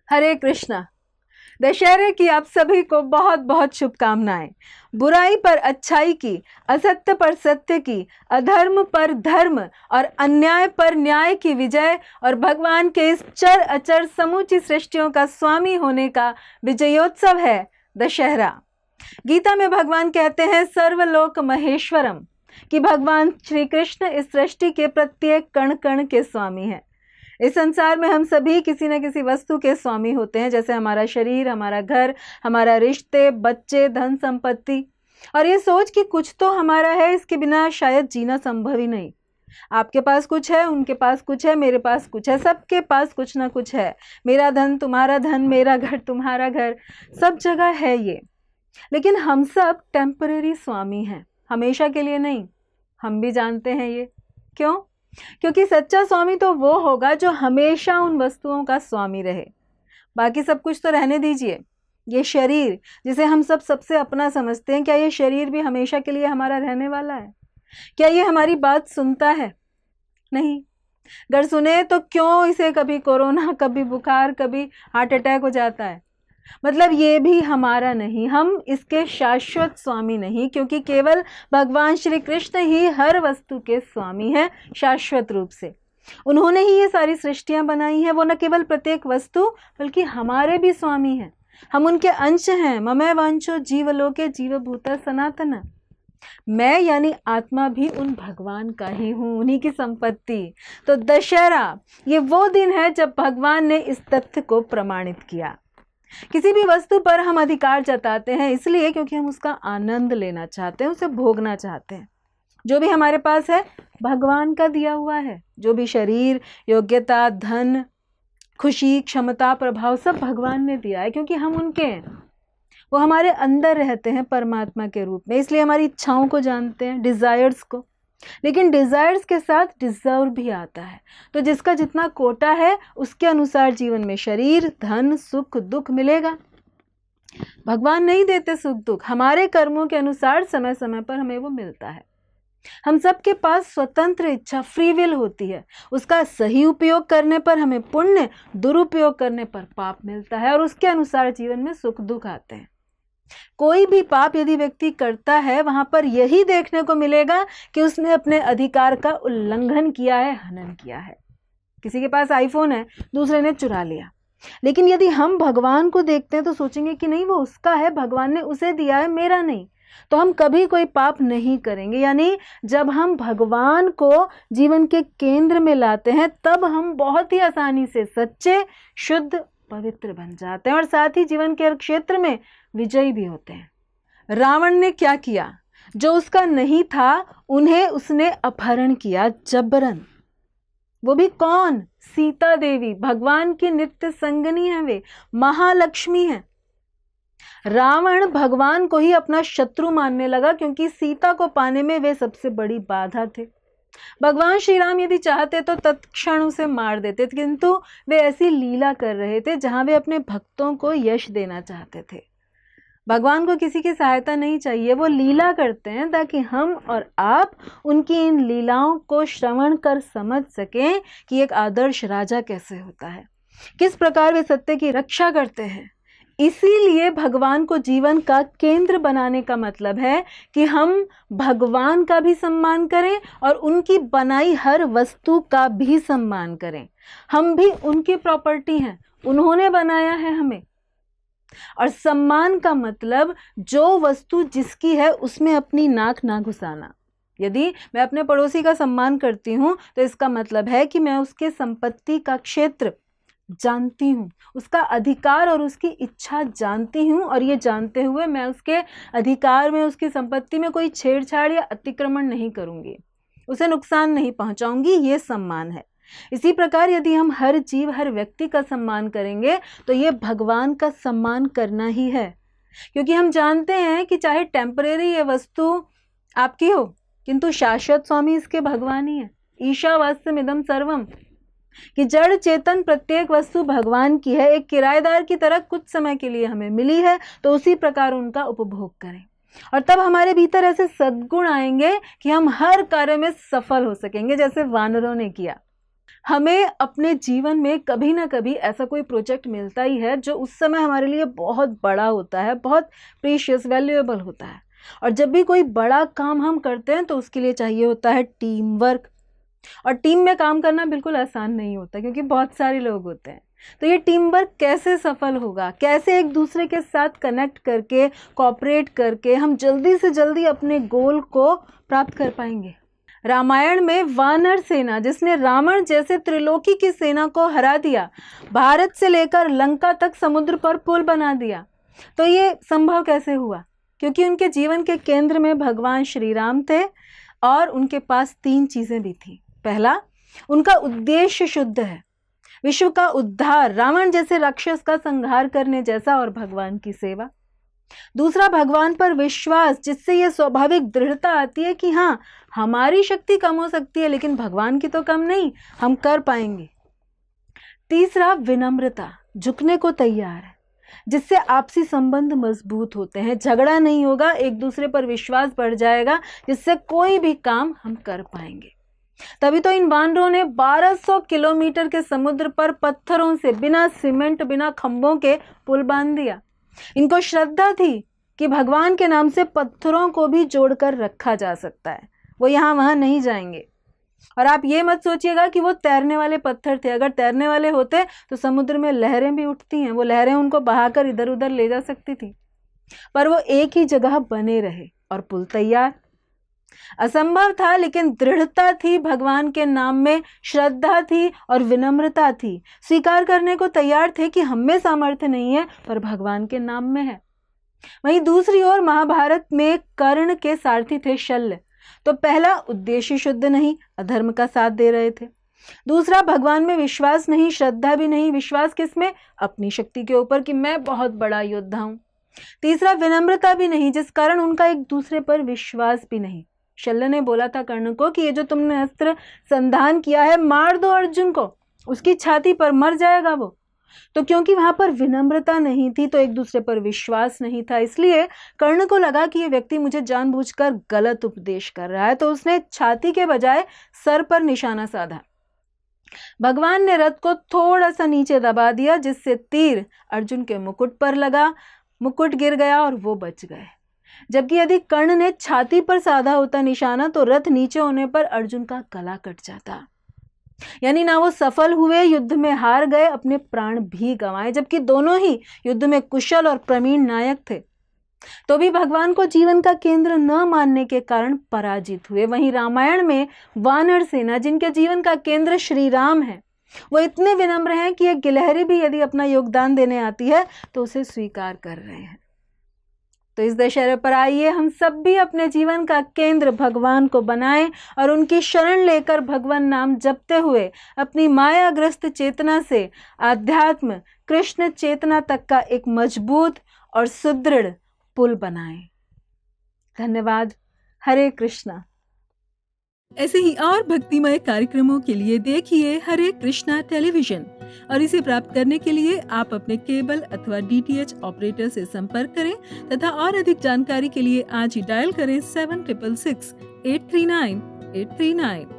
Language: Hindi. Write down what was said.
हरे कृष्णा। दशहरे की आप सभी को बहुत बहुत शुभकामनाएं। बुराई पर अच्छाई की, असत्य पर सत्य की, अधर्म पर धर्म और अन्याय पर न्याय की विजय और भगवान के इस चर अचर समूची सृष्टियों का स्वामी होने का विजयोत्सव है दशहरा। गीता में भगवान कहते हैं सर्वलोक महेश्वरम, कि भगवान श्री कृष्ण इस सृष्टि के प्रत्येक कण कण के स्वामी हैं। इस संसार में हम सभी किसी न किसी वस्तु के स्वामी होते हैं, जैसे हमारा शरीर, हमारा घर, हमारा रिश्ते, बच्चे, धन संपत्ति। और ये सोच कि कुछ तो हमारा है, इसके बिना शायद जीना संभव ही नहीं। आपके पास कुछ है, उनके पास कुछ है, मेरे पास कुछ है, सबके पास कुछ ना कुछ है। मेरा धन तुम्हारा धन, मेरा घर तुम्हारा घर, सब जगह है ये। लेकिन हम सब टेम्परेरी स्वामी हैं, हमेशा के लिए नहीं। हम भी जानते हैं ये। क्यों? क्योंकि सच्चा स्वामी तो वो होगा जो हमेशा उन वस्तुओं का स्वामी रहे। बाकी सब कुछ तो रहने दीजिए, ये शरीर जिसे हम सब सबसे अपना समझते हैं, क्या ये शरीर भी हमेशा के लिए हमारा रहने वाला है? क्या ये हमारी बात सुनता है? नहीं। अगर सुने तो क्यों इसे कभी कोरोना, कभी बुखार, कभी हार्ट अटैक हो जाता है? मतलब ये भी हमारा नहीं, हम इसके शाश्वत स्वामी नहीं, क्योंकि केवल भगवान श्री कृष्ण ही हर वस्तु के स्वामी हैं शाश्वत रूप से। उन्होंने ही ये सारी सृष्टियां बनाई हैं। वो न केवल प्रत्येक वस्तु बल्कि हमारे भी स्वामी हैं। हम उनके अंश हैं। ममै वांछो जीवलोके जीवभूता सनातन। मैं यानी आत्मा भी उन भगवान का ही हूँ, उन्हीं की संपत्ति। तो दशहरा ये वो दिन है जब भगवान ने इस तथ्य को प्रमाणित किया। किसी भी वस्तु पर हम अधिकार जताते हैं इसलिए क्योंकि हम उसका आनंद लेना चाहते हैं, उसे भोगना चाहते हैं। जो भी हमारे पास है भगवान का दिया हुआ है। जो भी शरीर, योग्यता, धन, खुशी, क्षमता, प्रभाव सब भगवान ने दिया है, क्योंकि हम उनके हैं। वो हमारे अंदर रहते हैं परमात्मा के रूप में, इसलिए हमारी इच्छाओं को जानते हैं, डिजायर्स को। लेकिन डिजायर्स के साथ डिजर्व भी आता है। तो जिसका जितना कोटा है उसके अनुसार जीवन में शरीर, धन, सुख, दुख मिलेगा। भगवान नहीं देते सुख दुख, हमारे कर्मों के अनुसार समय समय पर हमें वो मिलता है। हम सबके पास स्वतंत्र इच्छा, फ्री विल होती है। उसका सही उपयोग करने पर हमें पुण्य, दुरुपयोग करने पर पाप मिलता है, और उसके अनुसार जीवन में सुख दुख आते हैं। कोई भी पाप यदि व्यक्ति करता है वहां पर यही देखने को मिलेगा कि उसने अपने अधिकार का उल्लंघन किया है, हनन किया है। किसी के पास आईफोन है, दूसरे ने चुरा लिया। लेकिन यदि हम भगवान को देखते हैं तो सोचेंगे कि नहीं, वो उसका है, भगवान ने उसे दिया है, मेरा नहीं। तो हम कभी कोई पाप नहीं करेंगे। यानी जब हम भगवान को जीवन के केंद्र में लाते हैं तब हम बहुत ही आसानी से सच्चे, शुद्ध, पवित्र बन जाते हैं, और साथ ही जीवन के हर क्षेत्र में विजयी भी होते हैं। रावण ने क्या किया? जो उसका नहीं था उन्हें उसने अपहरण किया जबरन। वो भी कौन? सीता देवी। भगवान की नित्य संगनी है, वे महालक्ष्मी हैं। रावण भगवान को ही अपना शत्रु मानने लगा, क्योंकि सीता को पाने में वे सबसे बड़ी बाधा थे। भगवान श्री राम यदि चाहते तो तत्क्षण उसे मार देते, किंतु वे ऐसी लीला कर रहे थे जहां वे अपने भक्तों को यश देना चाहते थे। भगवान को किसी की सहायता नहीं चाहिए, वो लीला करते हैं ताकि हम और आप उनकी इन लीलाओं को श्रवण कर समझ सकें कि एक आदर्श राजा कैसे होता है, किस प्रकार वे सत्य की रक्षा करते हैं। इसीलिए भगवान को जीवन का केंद्र बनाने का मतलब है कि हम भगवान का भी सम्मान करें और उनकी बनाई हर वस्तु का भी सम्मान करें। हम भी उनकी प्रॉपर्टी हैं, उन्होंने बनाया है हमें। और सम्मान का मतलब जो वस्तु जिसकी है उसमें अपनी नाक ना घुसाना। यदि मैं अपने पड़ोसी का सम्मान करती हूं तो इसका मतलब है कि मैं उसके संपत्ति का क्षेत्र जानती हूँ, उसका अधिकार और उसकी इच्छा जानती हूँ, और ये जानते हुए मैं उसके अधिकार में, उसकी संपत्ति में कोई छेड़छाड़ या अतिक्रमण नहीं करूँगी, उसे नुकसान नहीं पहुँचाऊँगी। ये सम्मान है। इसी प्रकार यदि हम हर जीव, हर व्यक्ति का सम्मान करेंगे तो ये भगवान का सम्मान करना ही है। क्योंकि हम जानते हैं कि चाहे टेम्परेरी ये वस्तु आपकी हो, किंतु शाश्वत स्वामी इसके भगवान ही है। ईशावास्यमिदं सर्वम, कि जड़ चेतन प्रत्येक वस्तु भगवान की है। एक किराएदार की तरह कुछ समय के लिए हमें मिली है, तो उसी प्रकार उनका उपभोग करें, और तब हमारे भीतर ऐसे सद्गुण आएंगे कि हम हर कार्य में सफल हो सकेंगे, जैसे वानरों ने किया। हमें अपने जीवन में कभी ना कभी ऐसा कोई प्रोजेक्ट मिलता ही है जो उस समय हमारे लिए बहुत बड़ा होता है, बहुत प्रीशियस, वैल्यूएबल होता है। और जब भी कोई बड़ा काम हम करते हैं तो उसके लिए चाहिए होता है टीम वर्क। और टीम में काम करना बिल्कुल आसान नहीं होता क्योंकि बहुत सारे लोग होते हैं। तो ये टीम वर्क कैसे सफल होगा, कैसे एक दूसरे के साथ कनेक्ट करके, कोऑपरेट करके हम जल्दी से जल्दी अपने गोल को प्राप्त कर पाएंगे। रामायण में वानर सेना जिसने रावण जैसे त्रिलोकी की सेना को हरा दिया, भारत से लेकर लंका तक समुद्र पर पुल बना दिया, तो ये संभव कैसे हुआ? क्योंकि उनके जीवन के केंद्र में भगवान श्री राम थे और उनके पास 3 चीजें भी थी। पहला, उनका उद्देश्य शुद्ध है, विश्व का उद्धार, रावण जैसे राक्षस का संहार करने जैसा, और भगवान की सेवा। दूसरा, भगवान पर विश्वास, जिससे यह स्वाभाविक दृढ़ता आती है कि हाँ, हमारी शक्ति कम हो सकती है लेकिन भगवान की तो कम नहीं, हम कर पाएंगे। तीसरा, विनम्रता, झुकने को तैयार है, जिससे आपसी संबंध मजबूत होते हैं, झगड़ा नहीं होगा, एक दूसरे पर विश्वास बढ़ जाएगा, जिससे कोई भी काम हम कर पाएंगे। तभी तो इन वानरों ने 1200 किलोमीटर के समुद्र पर पत्थरों से, बिना सीमेंट, बिना खंभों के पुल बांध दिया। इनको श्रद्धा थी कि भगवान के नाम से पत्थरों को भी जोड़कर रखा जा सकता है, वो यहाँ वहां नहीं जाएंगे। और आप ये मत सोचिएगा कि वो तैरने वाले पत्थर थे, अगर तैरने वाले होते तो समुद्र में लहरें भी उठती हैं, वो लहरें उनको बहाकर इधर उधर ले जा सकती थी, पर वो एक ही जगह बने रहे और पुल तैयार। असंभव था लेकिन दृढ़ता थी, भगवान के नाम में श्रद्धा थी और विनम्रता थी, स्वीकार करने को तैयार थे कि हम में सामर्थ्य नहीं है पर भगवान के नाम में है। वहीं दूसरी ओर महाभारत में कर्ण के सारथी थे शल्य। तो पहला, उद्देश्य शुद्ध नहीं, अधर्म का साथ दे रहे थे। दूसरा, भगवान में विश्वास नहीं, श्रद्धा भी नहीं। विश्वास किसमें? अपनी शक्ति के ऊपर कि मैं बहुत बड़ा योद्धा हूं। तीसरा, विनम्रता भी नहीं, जिस कारण उनका एक दूसरे पर विश्वास भी नहीं। शल्य ने बोला था कर्ण को कि ये जो तुमने अस्त्र संधान किया है, मार दो अर्जुन को, उसकी छाती पर, मर जाएगा वो। तो क्योंकि वहां पर विनम्रता नहीं थी तो एक दूसरे पर विश्वास नहीं था, इसलिए कर्ण को लगा कि ये व्यक्ति मुझे जानबूझकर गलत उपदेश कर रहा है, तो उसने छाती के बजाय सर पर निशाना साधा। भगवान ने रथ को थोड़ा सा नीचे दबा दिया, जिससे तीर अर्जुन के मुकुट पर लगा, मुकुट गिर गया और वो बच गए। जबकि यदि कर्ण ने छाती पर साधा होता निशाना तो रथ नीचे होने पर अर्जुन का गला कट जाता। यानी ना वो सफल हुए, युद्ध में हार गए, अपने प्राण भी गंवाए, जबकि दोनों ही युद्ध में कुशल और प्रवीण नायक थे। तो भी भगवान को जीवन का केंद्र न मानने के कारण पराजित हुए। वहीं रामायण में वानर सेना, जिनके जीवन का केंद्र श्री राम है, वो इतने विनम्र हैं कि एक गिलहरी भी यदि अपना योगदान देने आती है तो उसे स्वीकार कर रहे हैं। तो इस दशहरे पर आइए हम सब भी अपने जीवन का केंद्र भगवान को बनाएं और उनकी शरण लेकर भगवान नाम जपते हुए अपनी मायाग्रस्त चेतना से आध्यात्म, कृष्ण चेतना तक का एक मजबूत और सुदृढ़ पुल बनाएं। धन्यवाद। हरे कृष्णा। ऐसे ही और भक्तिमय कार्यक्रमों के लिए देखिए हरे कृष्णा टेलीविजन, और इसे प्राप्त करने के लिए आप अपने केबल अथवा DTH ऑपरेटर से संपर्क करें तथा और अधिक जानकारी के लिए आज ही डायल करें 7666 839 839।